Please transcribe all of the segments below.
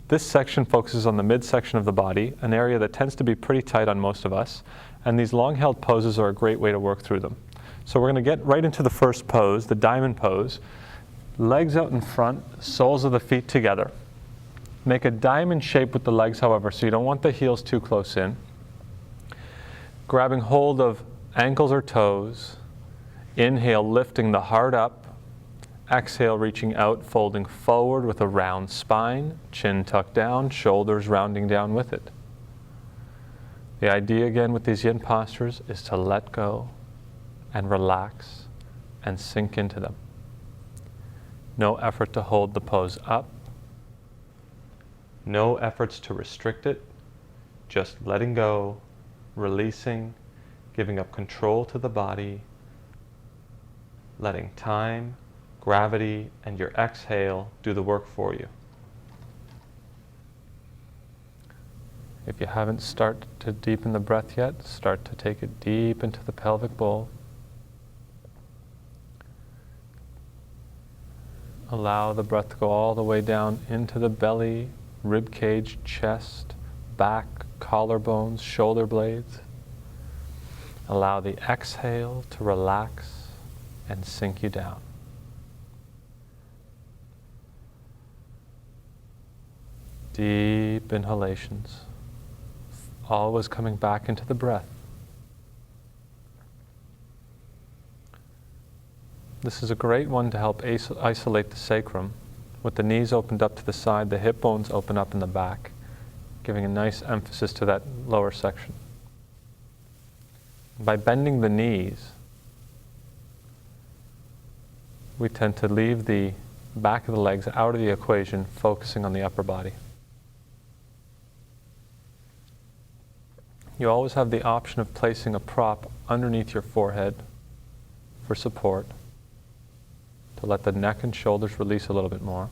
This section focuses on the midsection of the body, an area that tends to be pretty tight on most of us, and these long-held poses are a great way to work through them. So we're going to get right into the first pose, the diamond pose. Legs out in front, soles of the feet together. Make a diamond shape with the legs, however, so you don't want the heels too close in. Grabbing hold of ankles or toes. Inhale, lifting the heart up. Exhale, reaching out, folding forward with a round spine, chin tucked down, shoulders rounding down with it. The idea again with these yin postures is to let go and relax and sink into them. No effort to hold the pose up. No efforts to restrict it. Just letting go, releasing, giving up control to the body, letting time, gravity, and your exhale do the work for you. If you haven't started to deepen the breath yet, start to take it deep into the pelvic bowl. Allow the breath to go all the way down into the belly, rib cage, chest, back, collarbones, shoulder blades. Allow the exhale to relax and sink you down. Deep inhalations, always coming back into the breath. This is a great one to help isolate the sacrum. With the knees opened up to the side, the hip bones open up in the back, giving a nice emphasis to that lower section. By bending the knees, we tend to leave the back of the legs out of the equation, focusing on the upper body. You always have the option of placing a prop underneath your forehead for support, to let the neck and shoulders release a little bit more.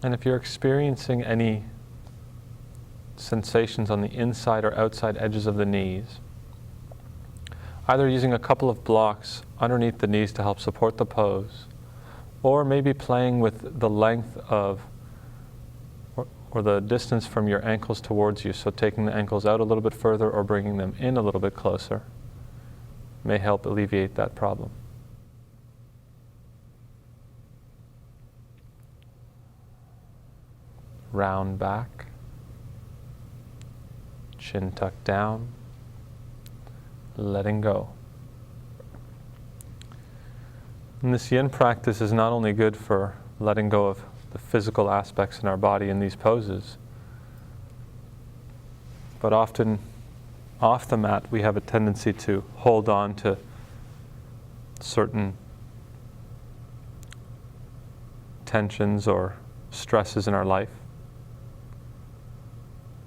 And if you're experiencing any sensations on the inside or outside edges of the knees, either using a couple of blocks underneath the knees to help support the pose, or maybe playing with the length of or the distance from your ankles towards you, so taking the ankles out a little bit further or bringing them in a little bit closer, may help alleviate that problem. Round back, chin tucked down, letting go. And this yin practice is not only good for letting go of the physical aspects in our body in these poses, but often off the mat we have a tendency to hold on to certain tensions or stresses in our life.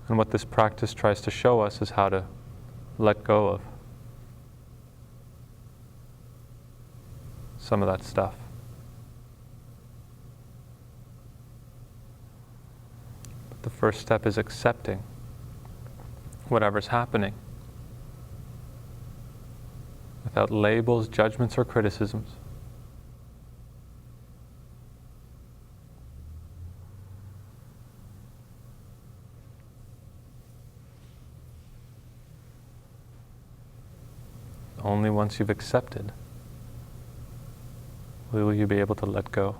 And what this practice tries to show us is how to let go of some of that stuff. But the first step is accepting whatever's happening without labels, judgments, or criticisms. Only once you've accepted will you be able to let go.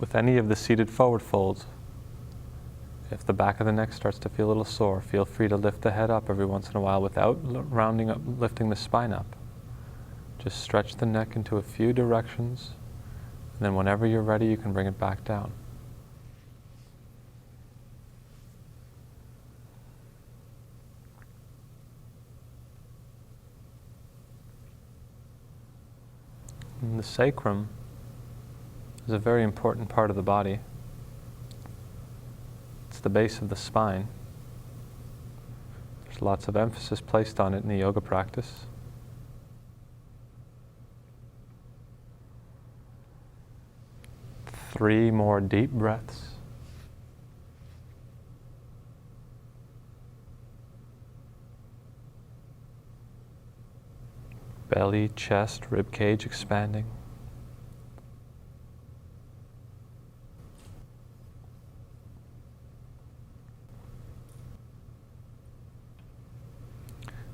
With any of the seated forward folds, if the back of the neck starts to feel a little sore, feel free to lift the head up every once in a while without rounding up, lifting the spine up. Just stretch the neck into a few directions, and then whenever you're ready, you can bring it back down. And the sacrum is a very important part of the body. the base of the spine. There's lots of emphasis placed on it in the yoga practice. Three more deep breaths. Belly, chest, rib cage expanding.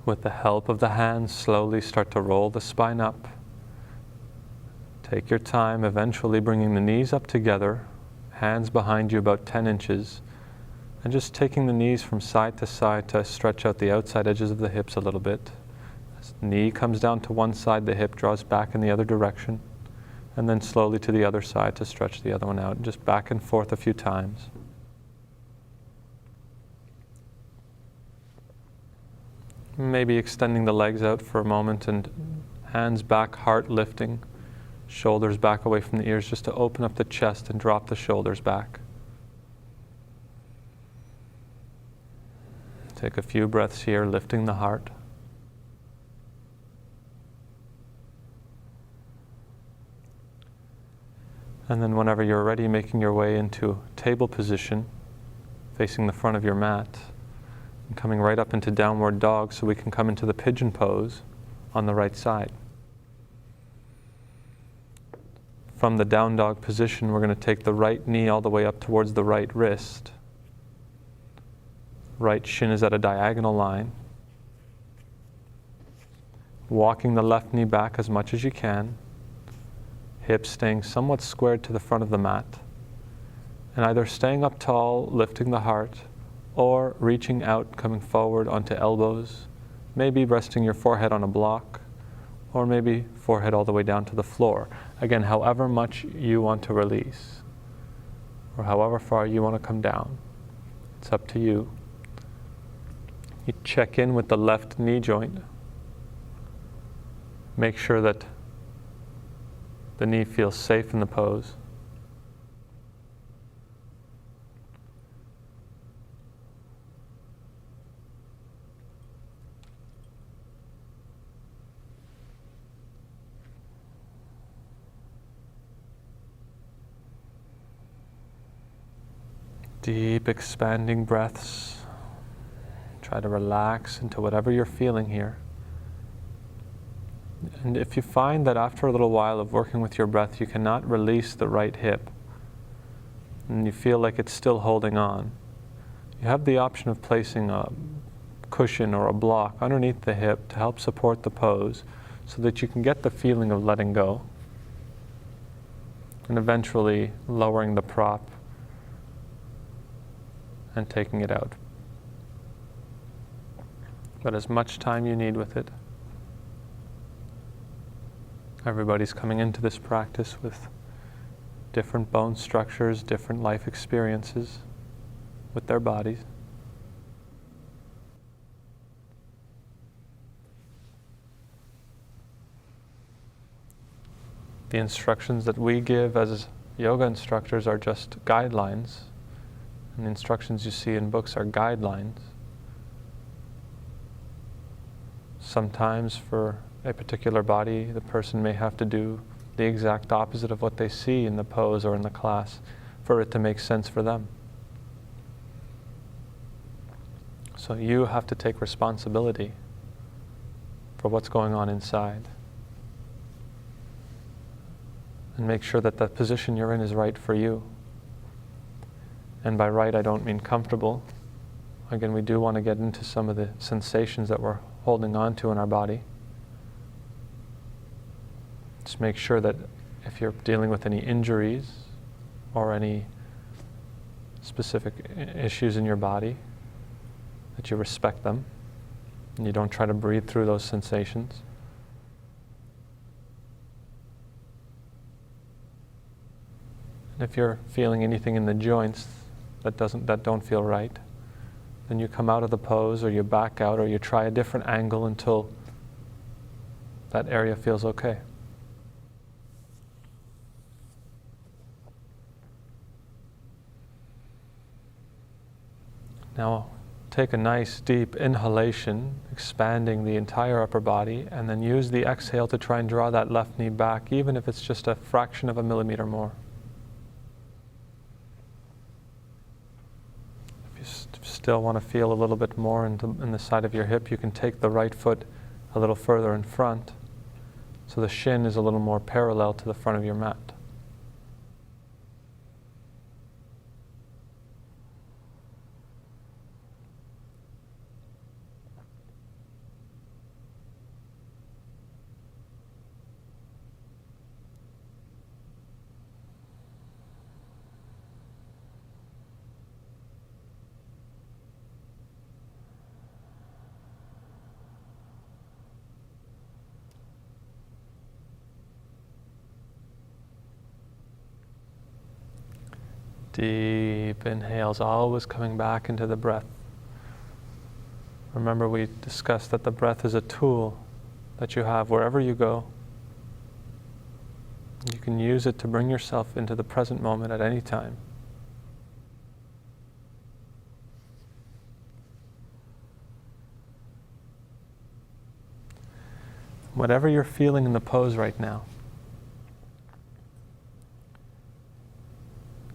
With the help of the hands, slowly start to roll the spine up. Take your time, eventually bringing the knees up together, hands behind you about 10 inches, and just taking the knees from side to stretch out the outside edges of the hips a little bit. As the knee comes down to one side, the hip draws back in the other direction, and then slowly to the other side to stretch the other one out, just back and forth a few times. Maybe extending the legs out for a moment and hands back, heart lifting. Shoulders back away from the ears, just to open up the chest and drop the shoulders back. Take a few breaths here, lifting the heart. And then whenever you're ready, making your way into table position, facing the front of your mat, and coming right up into downward dog so we can come into the pigeon pose on the right side. From the down dog position, we're going to take the right knee all the way up towards the right wrist. Right shin is at a diagonal line. Walking the left knee back as much as you can. Hips staying somewhat squared to the front of the mat. And either staying up tall, lifting the heart, or reaching out, coming forward onto elbows. Maybe resting your forehead on a block, or maybe forehead all the way down to the floor. Again, however much you want to release, or however far you want to come down. It's up to you. You check in with the left knee joint. Make sure that the knee feels safe in the pose. Deep expanding breaths. Try to relax into whatever you're feeling here. And if you find that after a little while of working with your breath, you cannot release the right hip, and you feel like it's still holding on, you have the option of placing a cushion or a block underneath the hip to help support the pose so that you can get the feeling of letting go and eventually lowering the prop and taking it out. But as much time you need with it. Everybody's coming into this practice with different bone structures, different life experiences with their bodies. The instructions that we give as yoga instructors are just guidelines, and the instructions you see in books are guidelines. Sometimes for a particular body, the person may have to do the exact opposite of what they see in the pose or in the class for it to make sense for them. So you have to take responsibility for what's going on inside and make sure that the position you're in is right for you. And by right, I don't mean comfortable. Again, we do want to get into some of the sensations that we're holding on to in our body. Just make sure that if you're dealing with any injuries or any specific issues in your body, that you respect them and you don't try to breathe through those sensations. And if you're feeling anything in the joints that don't feel right, then you come out of the pose or you back out or you try a different angle until that area feels okay. Now take a nice deep inhalation, expanding the entire upper body, and then use the exhale to try and draw that left knee back, even if it's just a fraction of a millimeter more. If you still want to feel a little bit more in the side of your hip, you can take the right foot a little further in front, so the shin is a little more parallel to the front of your mat. Deep inhales, always coming back into the breath. Remember, we discussed that the breath is a tool that you have wherever you go. You can use it to bring yourself into the present moment at any time. Whatever you're feeling in the pose right now,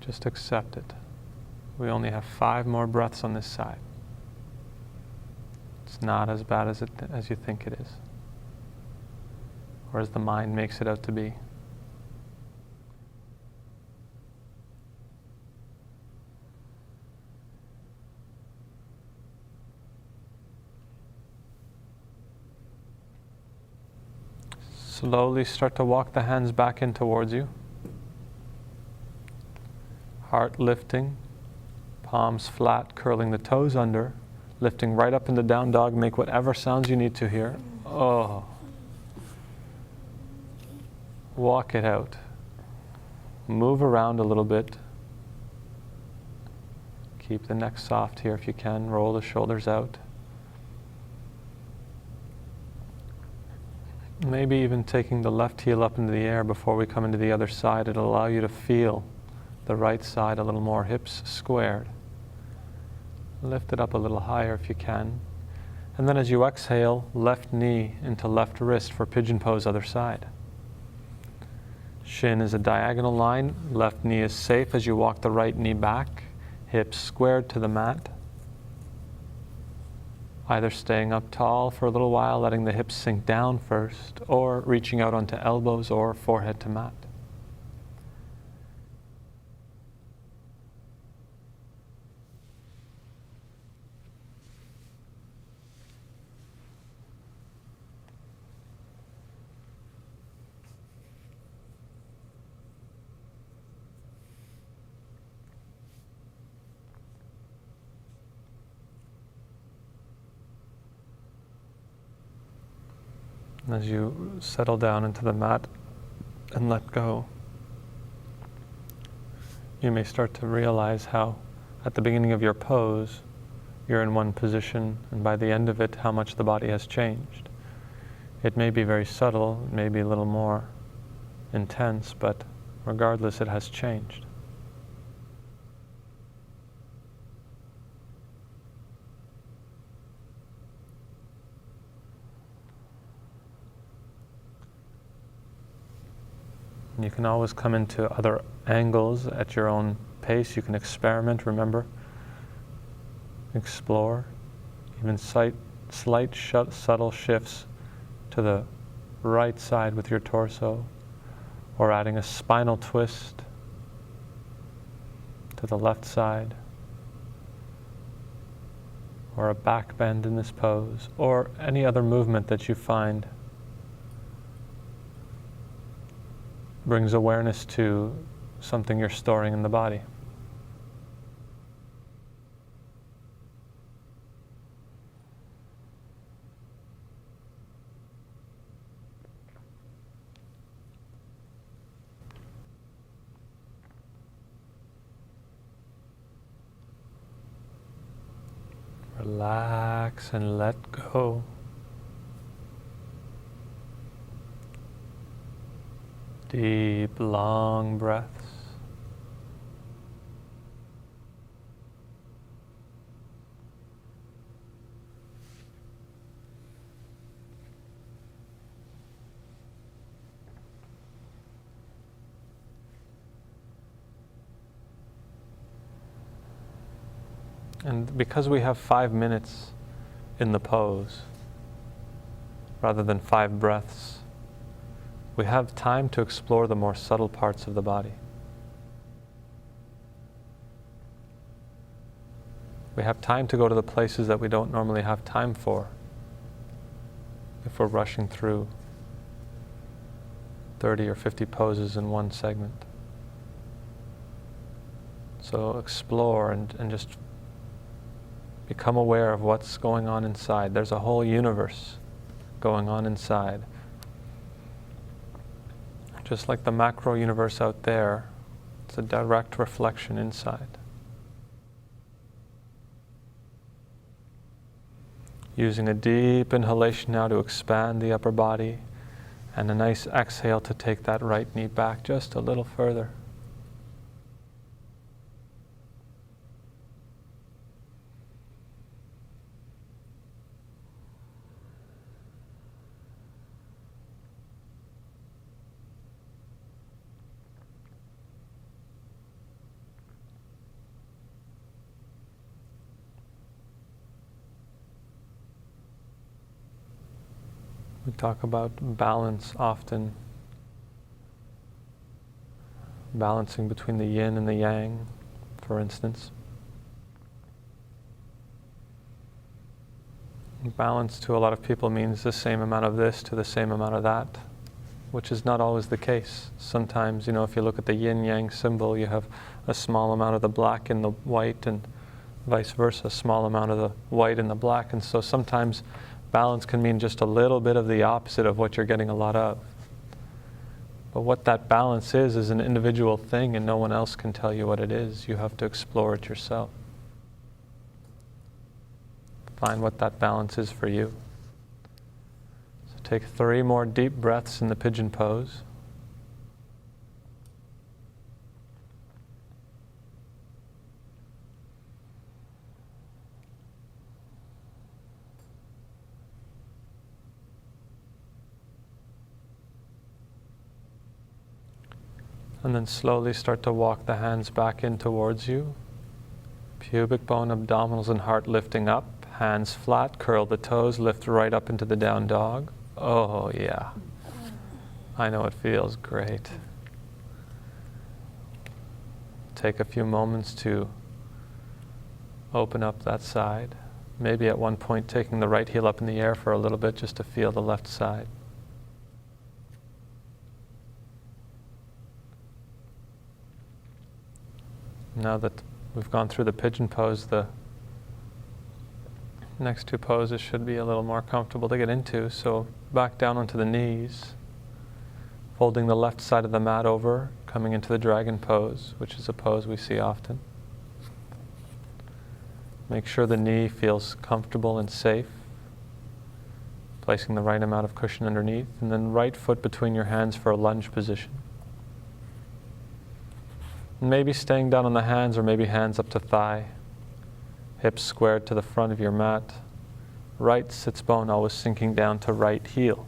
just accept it. We only have 5 more breaths on this side. It's not as bad as you think it is, or as the mind makes it out to be. Slowly start to walk the hands back in towards you. Heart lifting, palms flat, curling the toes under, lifting right up into down dog. Make whatever sounds you need to hear. Oh. Walk it out. Move around a little bit. Keep the neck soft here if you can. Roll the shoulders out. Maybe even taking the left heel up into the air before we come into the other side. It'll allow you to feel the right side a little more, hips squared. Lift it up a little higher if you can. And then as you exhale, left knee into left wrist for pigeon pose, other side. Shin is a diagonal line. Left knee is safe as you walk the right knee back. Hips squared to the mat. Either staying up tall for a little while, letting the hips sink down first, or reaching out onto elbows or forehead to mat. As you settle down into the mat and let go, you may start to realize how at the beginning of your pose you're in one position, and by the end of it how much the body has changed. It may be very subtle, it may be a little more intense, but regardless it has changed. You can always come into other angles at your own pace. You can experiment, remember. Explore. Even slight subtle shifts to the right side with your torso, or adding a spinal twist to the left side, or a back bend in this pose, or any other movement that you find brings awareness to something you're storing in the body. Relax and let go. Deep, long breaths. And because we have 5 minutes in the pose, rather than 5 breaths, we have time to explore the more subtle parts of the body. We have time to go to the places that we don't normally have time for if we're rushing through 30 or 50 poses in one segment. So explore and just become aware of what's going on inside. There's a whole universe going on inside. Just like the macro universe out there, it's a direct reflection inside. Using a deep inhalation now to expand the upper body, and a nice exhale to take that right knee back just a little further. We talk about balance often, balancing between the yin and the yang, for instance. Balance to a lot of people means the same amount of this to the same amount of that, which is not always the case. Sometimes, if you look at the yin-yang symbol, you have a small amount of the black in the white and vice versa, a small amount of the white in the black. And so sometimes balance can mean just a little bit of the opposite of what you're getting a lot of. But what that balance is an individual thing, and no one else can tell you what it is. You have to explore it yourself. Find what that balance is for you. So take 3 more deep breaths in the pigeon pose. And then slowly start to walk the hands back in towards you. Pubic bone, abdominals, and heart lifting up. Hands flat, curl the toes, lift right up into the down dog. Oh yeah, I know it feels great. Take a few moments to open up that side. Maybe at one point taking the right heel up in the air for a little bit just to feel the left side. Now that we've gone through the pigeon pose, the next 2 poses should be a little more comfortable to get into. So back down onto the knees, folding the left side of the mat over, coming into the dragon pose, which is a pose we see often. Make sure the knee feels comfortable and safe, placing the right amount of cushion underneath, and then right foot between your hands for a lunge position. Maybe staying down on the hands, or maybe hands up to thigh. Hips squared to the front of your mat. Right sits bone always sinking down to right heel.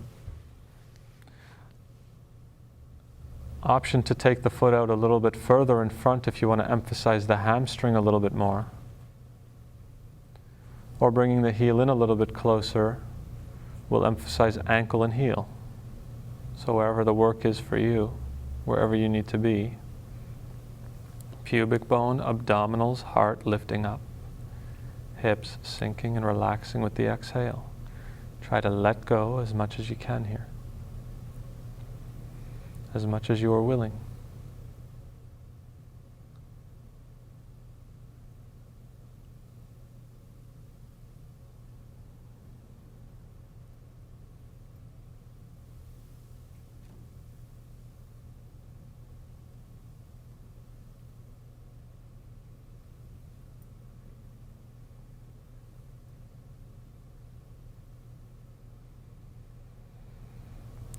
Option to take the foot out a little bit further in front if you want to emphasize the hamstring a little bit more. Or bringing the heel in a little bit closer will emphasize ankle and heel. So wherever the work is for you, wherever you need to be. Pubic bone, abdominals, heart lifting up. Hips sinking and relaxing with the exhale. Try to let go as much as you can here. As much as you are willing.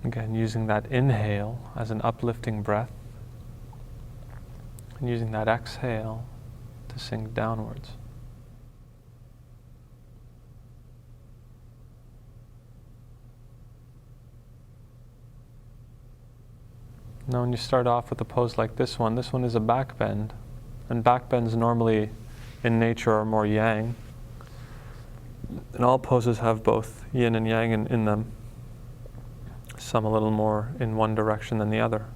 Again, using that inhale as an uplifting breath, and using that exhale to sink downwards. Now when you start off with a pose like this one is a back bend, and back bends normally in nature are more yang. And all poses have both yin and yang in them. Some a little more in one direction than the other.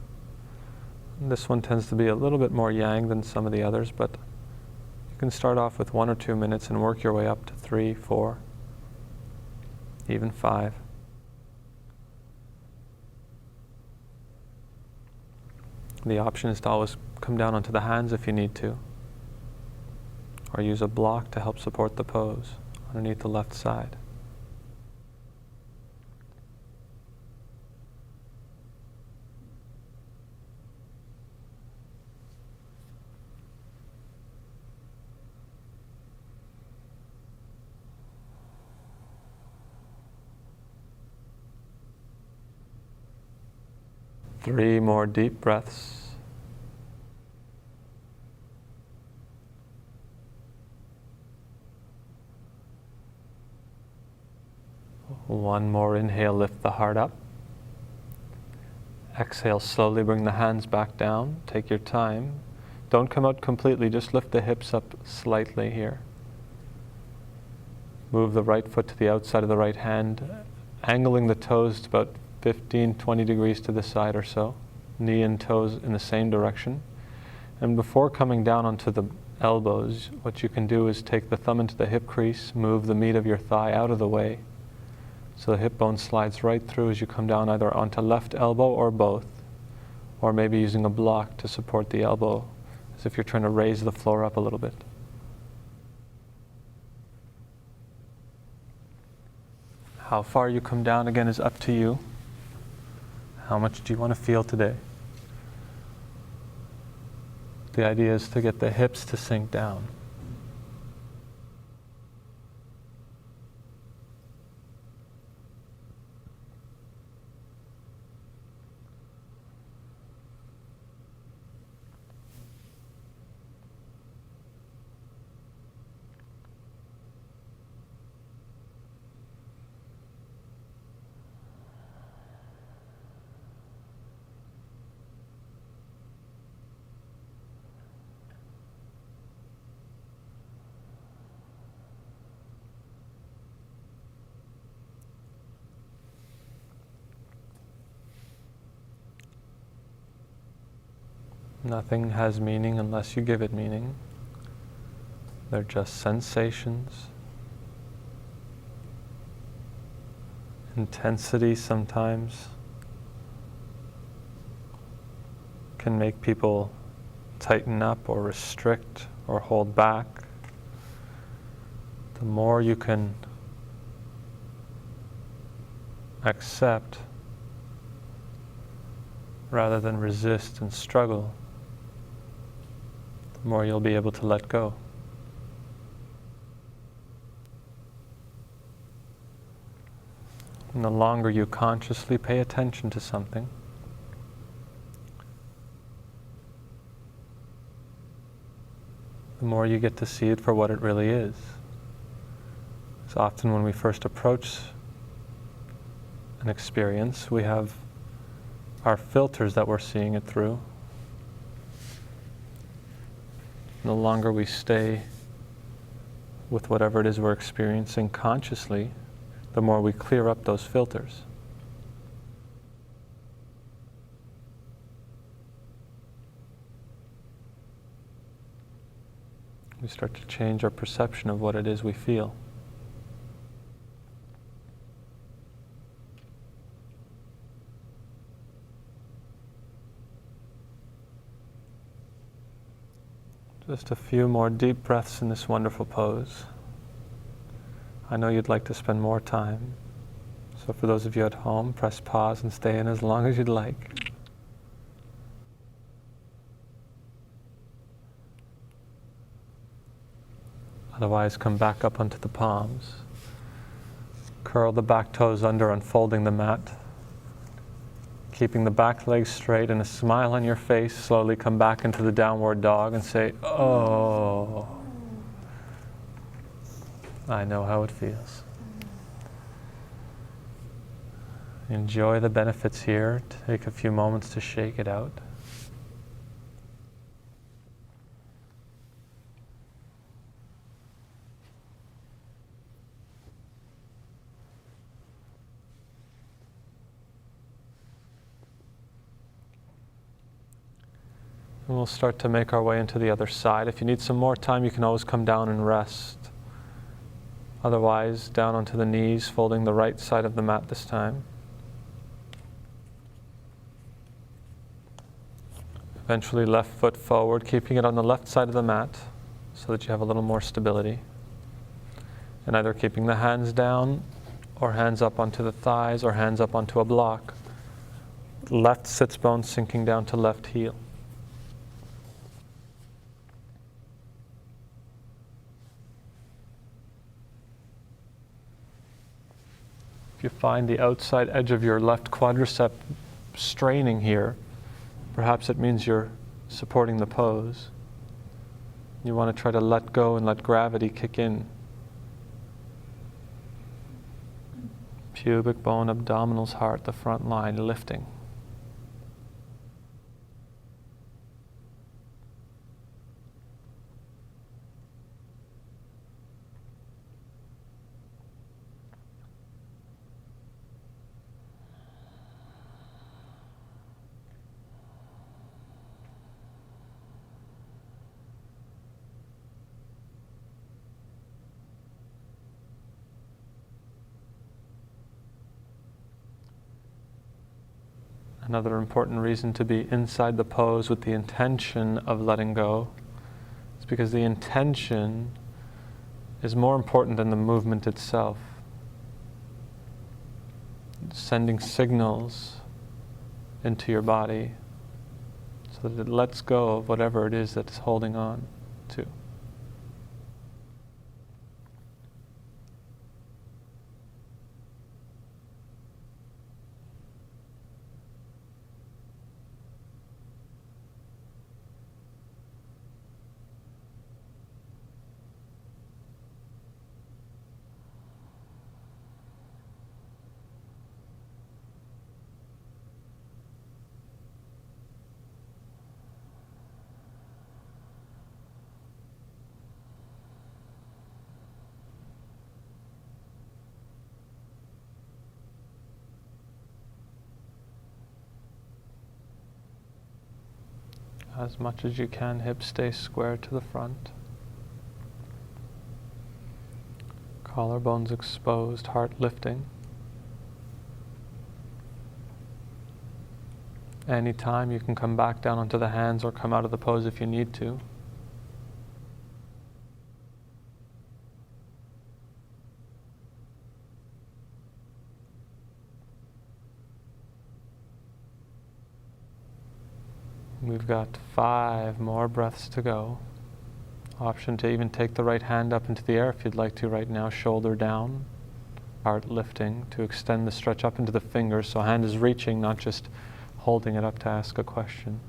This one tends to be a little bit more yang than some of the others, but you can start off with 1 or 2 minutes and work your way up to 3, 4, even 5. The option is to always come down onto the hands if you need to, or use a block to help support the pose underneath the left side. Three more deep breaths. One more inhale, lift the heart up. Exhale, slowly bring the hands back down. Take your time. Don't come out completely, just lift the hips up slightly here. Move the right foot to the outside of the right hand, angling the toes to about 15, 20 degrees to the side or so. Knee and toes in the same direction. And before coming down onto the elbows, what you can do is take the thumb into the hip crease, move the meat of your thigh out of the way, so the hip bone slides right through as you come down either onto left elbow or both, or maybe using a block to support the elbow, as if you're trying to raise the floor up a little bit. How far you come down again is up to you. How much do you want to feel today? The idea is to get the hips to sink down. Nothing has meaning unless you give it meaning. They're just sensations. Intensity sometimes can make people tighten up or restrict or hold back. The more you can accept rather than resist and struggle, the more you'll be able to let go. And the longer you consciously pay attention to something, the more you get to see it for what it really is. So often when we first approach an experience, we have our filters that we're seeing it through. The longer we stay with whatever it is we're experiencing consciously, the more we clear up those filters. We start to change our perception of what it is we feel. Just a few more deep breaths in this wonderful pose. I know you'd like to spend more time, so for those of you at home, press pause and stay in as long as you'd like. Otherwise, come back up onto the palms. Curl the back toes under, unfolding the mat. Keeping the back legs straight and a smile on your face, slowly come back into the downward dog and say, "Oh, I know how it feels." Enjoy the benefits here. Take a few moments to shake it out. And we'll start to make our way into the other side. If you need some more time, you can always come down and rest. Otherwise, down onto the knees, folding the right side of the mat this time. Eventually, left foot forward, keeping it on the left side of the mat so that you have a little more stability. And either keeping the hands down, or hands up onto the thighs, or hands up onto a block. Left sits bone sinking down to left heel. If you find the outside edge of your left quadricep straining here, perhaps it means you're supporting the pose. You want to try to let go and let gravity kick in. Pubic bone, abdominals, heart, the front line lifting. Another important reason to be inside the pose with the intention of letting go is because the intention is more important than the movement itself. Sending signals into your body so that it lets go of whatever it is that it's holding on to. As much as you can, hips stay square to the front. Collarbones exposed, heart lifting. Anytime you can come back down onto the hands or come out of the pose if you need to. We've got 5 more breaths to go. Option to even take the right hand up into the air if you'd like to right now, shoulder down, heart lifting, to extend the stretch up into the fingers so hand is reaching, not just holding it up to ask a question.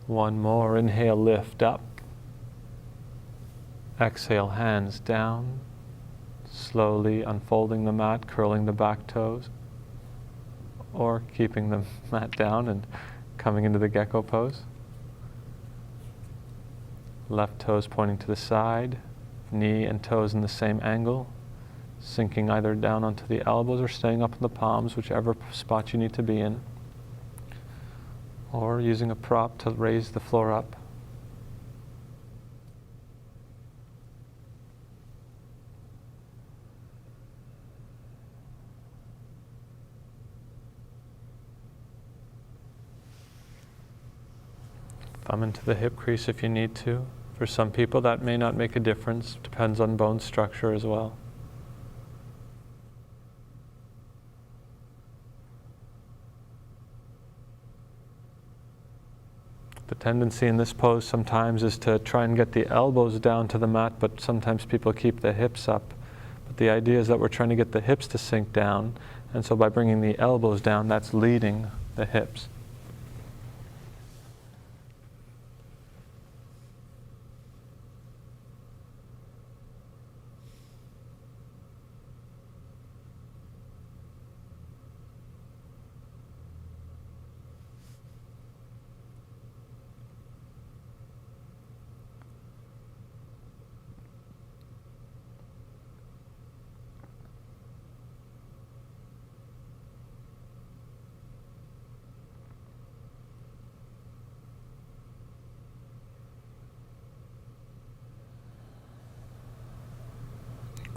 One more, inhale, lift up. Exhale, hands down, slowly unfolding the mat, curling the back toes, or keeping the mat down and coming into the gecko pose. Left toes pointing to the side, knee and toes in the same angle, sinking either down onto the elbows or staying up in the palms, whichever spot you need to be in, or using a prop to raise the floor up. Thumb into the hip crease if you need to. For some people that may not make a difference, depends on bone structure as well. The tendency in this pose sometimes is to try and get the elbows down to the mat, but sometimes people keep the hips up. But the idea is that we're trying to get the hips to sink down, and so by bringing the elbows down, that's leading the hips.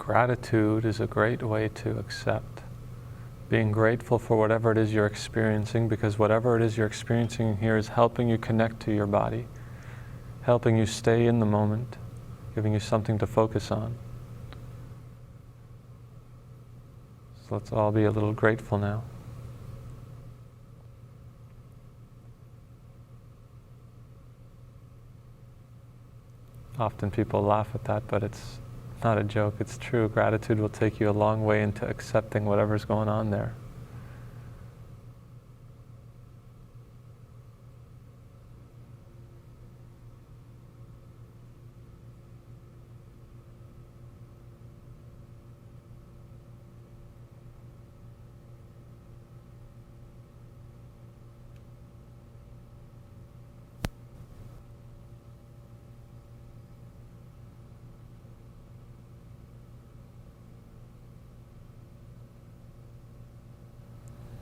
Gratitude is a great way to accept. Being grateful for whatever it is you're experiencing, because whatever it is you're experiencing here is helping you connect to your body, helping you stay in the moment, giving you something to focus on. So let's all be a little grateful now. Often people laugh at that, but it's not a joke, it's true. Gratitude will take you a long way into accepting whatever's going on there.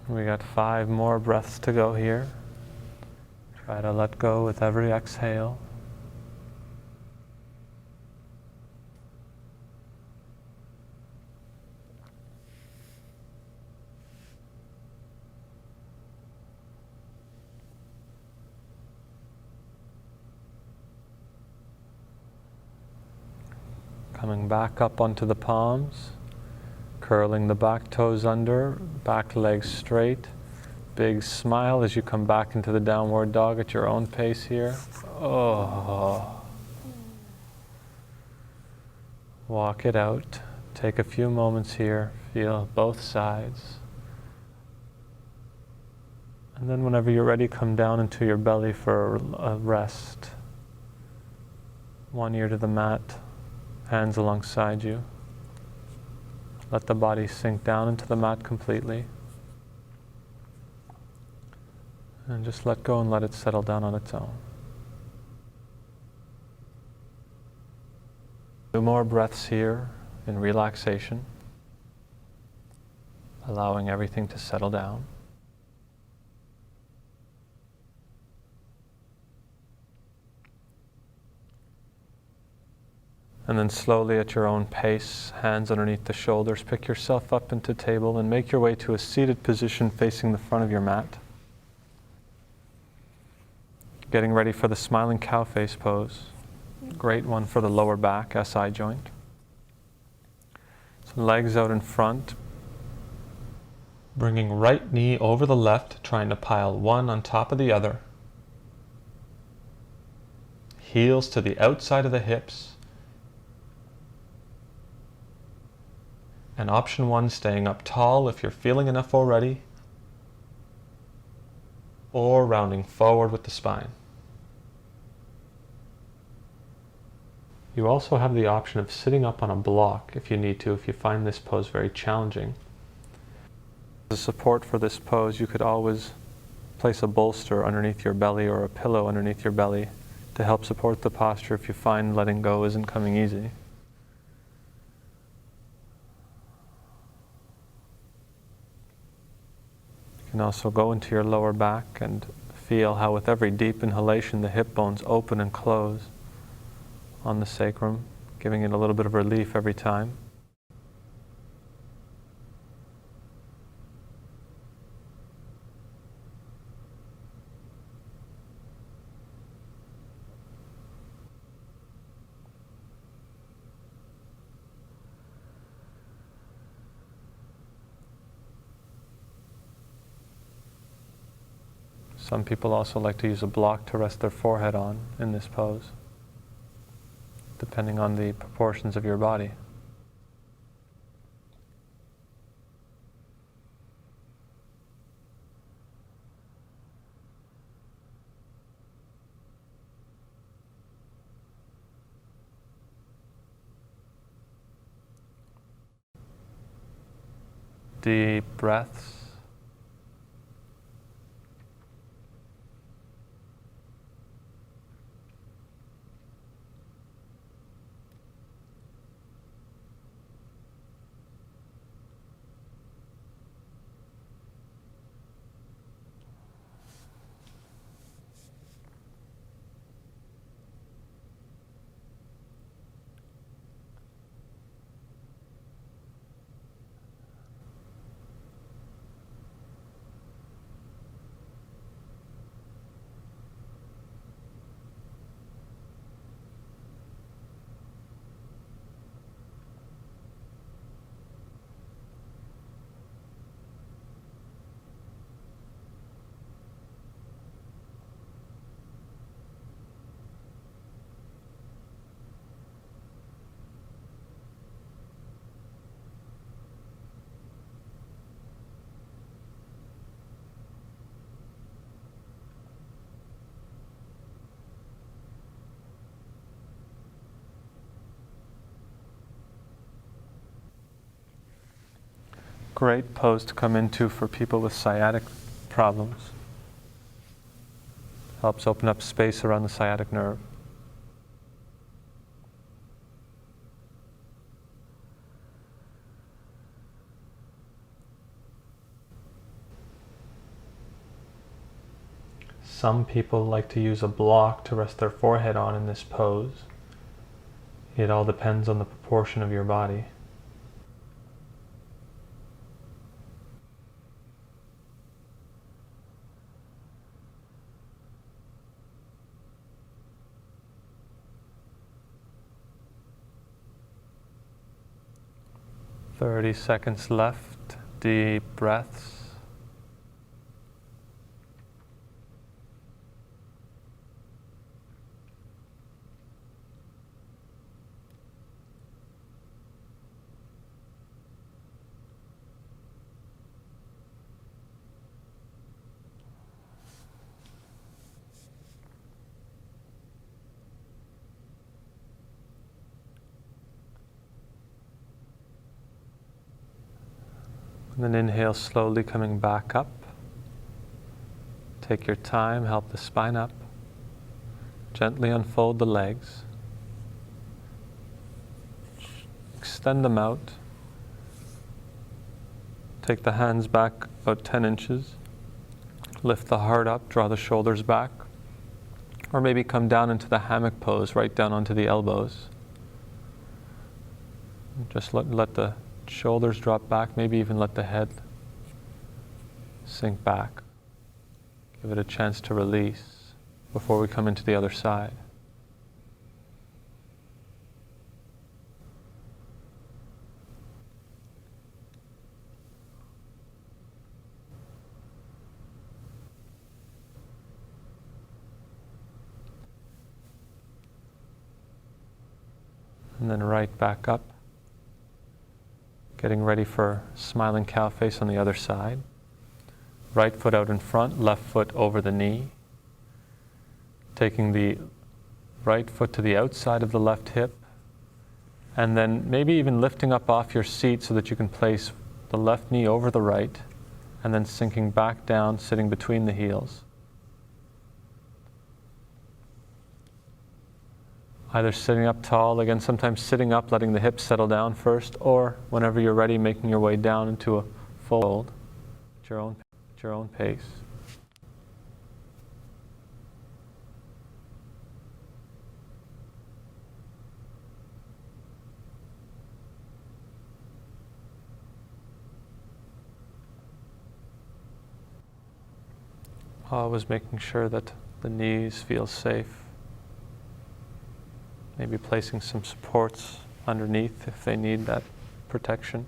We got 5 more breaths to go here. Try to let go with every exhale. Coming back up onto the palms. Curling the back toes under, back legs straight. Big smile as you come back into the downward dog at your own pace here. Oh. Walk it out. Take a few moments here. Feel both sides. And then whenever you're ready, come down into your belly for a rest. One ear to the mat, hands alongside you. Let the body sink down into the mat completely. And just let go and let it settle down on its own. 2 more breaths here in relaxation, allowing everything to settle down. And then slowly at your own pace, hands underneath the shoulders, pick yourself up into table and make your way to a seated position facing the front of your mat. Getting ready for the smiling cow face pose. Great one for the lower back, SI joint. So legs out in front. Bringing right knee over the left, trying to pile one on top of the other. Heels to the outside of the hips. And option 1, staying up tall if you're feeling enough already, or rounding forward with the spine. You also have the option of sitting up on a block if you need to, if you find this pose very challenging. As support for this pose, you could always place a bolster underneath your belly or a pillow underneath your belly to help support the posture if you find letting go isn't coming easy. You can also go into your lower back and feel how with every deep inhalation the hip bones open and close on the sacrum, giving it a little bit of relief every time. Some people also like to use a block to rest their forehead on in this pose, depending on the proportions of your body. Deep breaths. great pose to come into for people with sciatic problems. Helps open up space around the sciatic nerve. Some people like to use a block to rest their forehead on in this pose. It all depends on the proportion of your body. "30 seconds left." Deep breaths. And then inhale, slowly coming back up. Take your time, help the spine up. Gently unfold the legs. Extend them out. Take the hands back about 10 inches. Lift the heart up, draw the shoulders back. Or maybe come down into the hammock pose, right down onto the elbows. Just let the shoulders drop back, maybe even let the head sink back. Give it a chance to release before we come into the other side. And then right back up. Getting ready for smiling cow face on the other side. Right foot out in front, left foot over the knee. Taking the right foot to the outside of the left hip. And then maybe even lifting up off your seat so that you can place the left knee over the right. And then sinking back down, sitting between the heels. Either sitting up tall, again sometimes sitting up, letting the hips settle down first, or whenever you're ready, making your way down into a fold at your own pace. Always making sure that the knees feel safe. Maybe placing some supports underneath if they need that protection.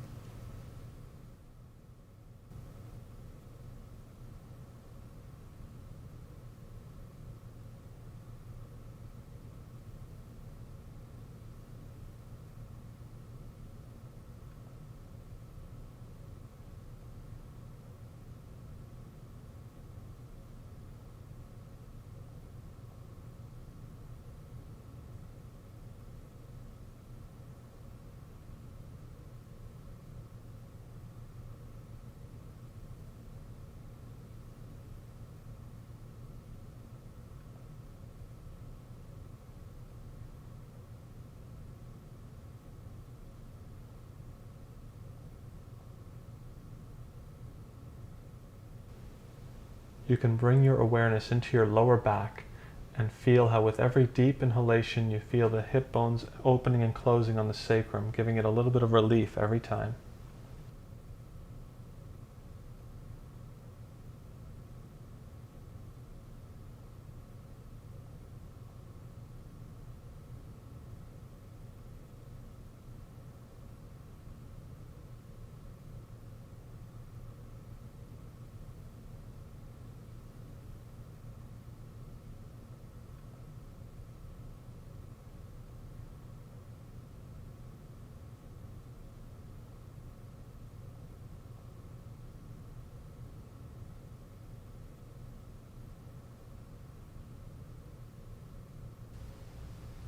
You can bring your awareness into your lower back and feel how with every deep inhalation you feel the hip bones opening and closing on the sacrum, giving it a little bit of relief every time.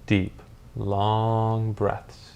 Deep, long breaths.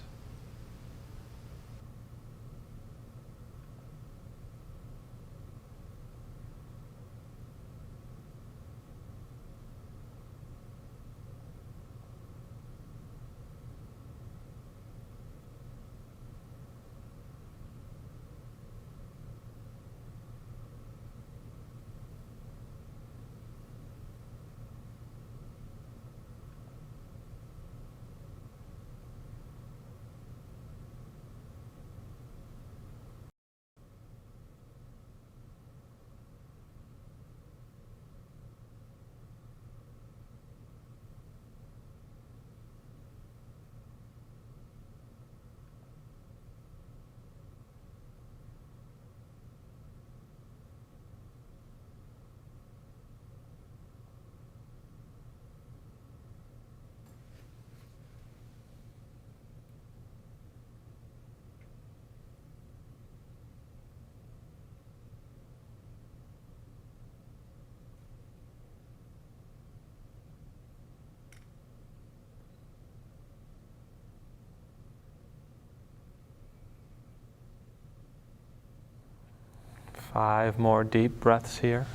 5 more deep breaths here.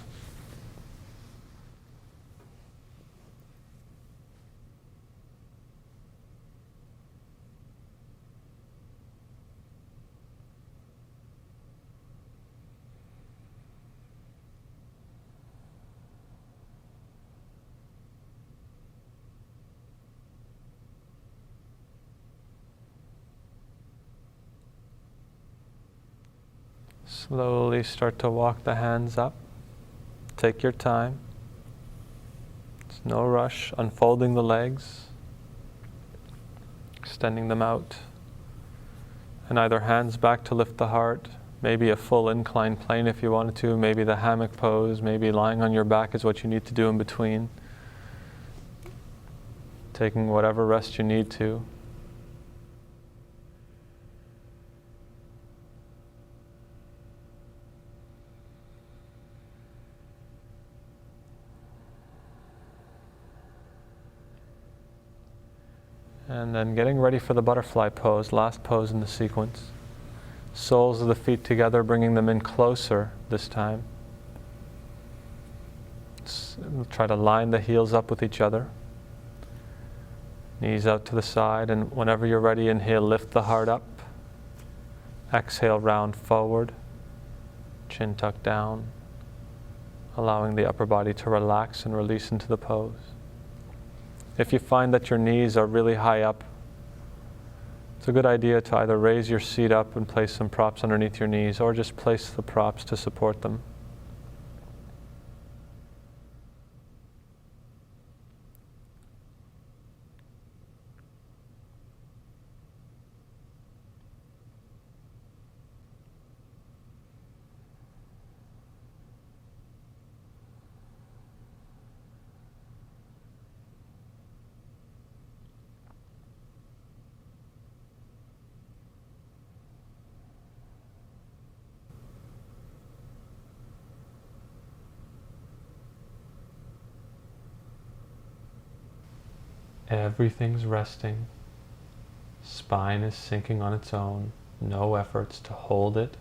Slowly start to walk the hands up. Take your time. It's no rush. Unfolding the legs, extending them out, and either hands back to lift the heart, maybe a full inclined plane if you wanted to, maybe the hammock pose, maybe lying on your back is what you need to do in between. Taking whatever rest you need to. And then getting ready for the butterfly pose, last pose in the sequence. Soles of the feet together, bringing them in closer this time. We'll try to line the heels up with each other. Knees out to the side, and whenever you're ready, inhale, lift the heart up. Exhale, round forward. Chin tucked down, allowing the upper body to relax and release into the pose. If you find that your knees are really high up, it's a good idea to either raise your seat up and place some props underneath your knees, or just place the props to support them. Everything's resting. Spine is sinking on its own. No efforts to hold it.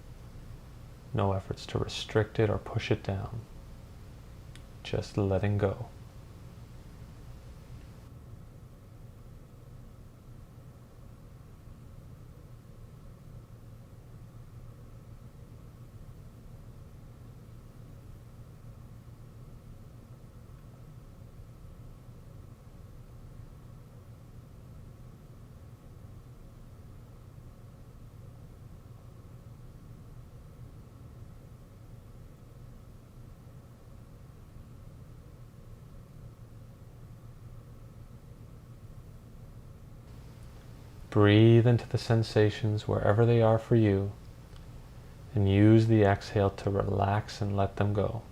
No efforts to restrict it or push it down. Just letting go. Breathe into the sensations wherever they are for you, and use the exhale to relax and let them go.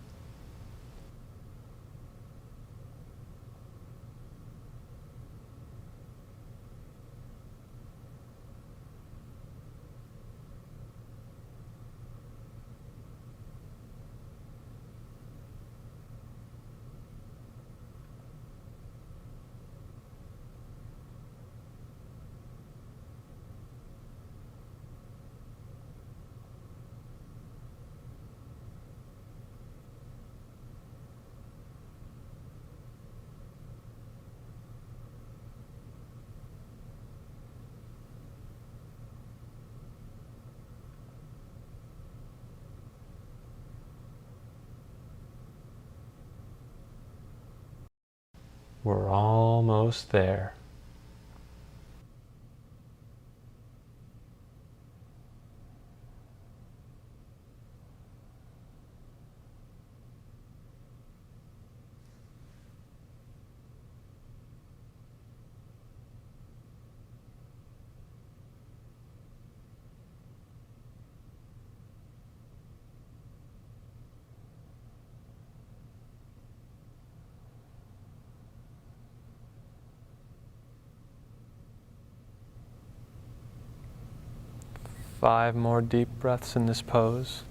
We're almost there. Five more deep breaths in this pose.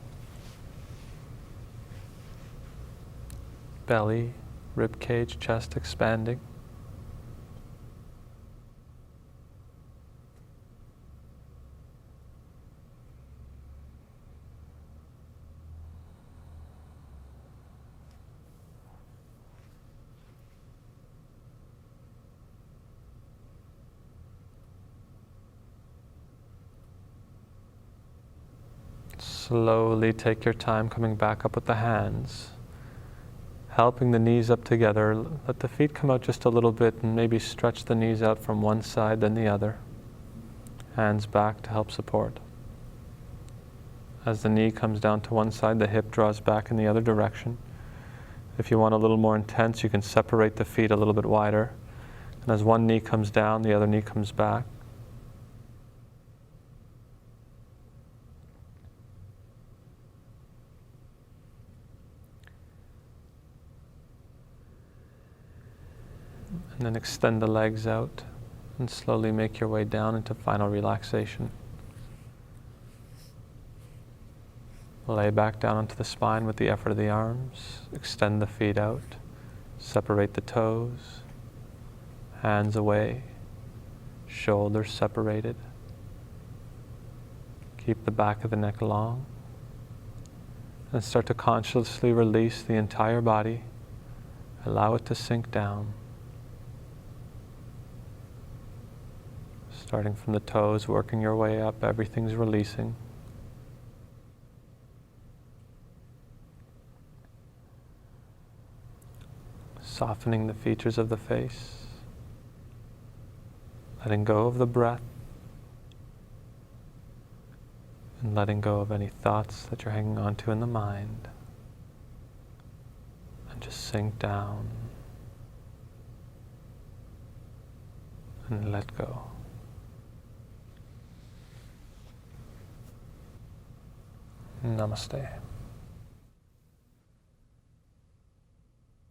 Belly, rib cage, chest expanding. Slowly take your time coming back up with the hands, helping the knees up together. Let the feet come out just a little bit and maybe stretch the knees out from one side then the other. Hands back to help support. As the knee comes down to one side, the hip draws back in the other direction. If you want a little more intense, you can separate the feet a little bit wider. And as one knee comes down, the other knee comes back. And then extend the legs out and slowly make your way down into final relaxation. Lay back down onto the spine with the effort of the arms. Extend the feet out. Separate the toes. Hands away. Shoulders separated. Keep the back of the neck long. And start to consciously release the entire body. Allow it to sink down. Starting from the toes, working your way up, everything's releasing. Softening the features of the face. Letting go of the breath. And letting go of any thoughts that you're hanging on to in the mind. And just sink down. And let go. Namaste.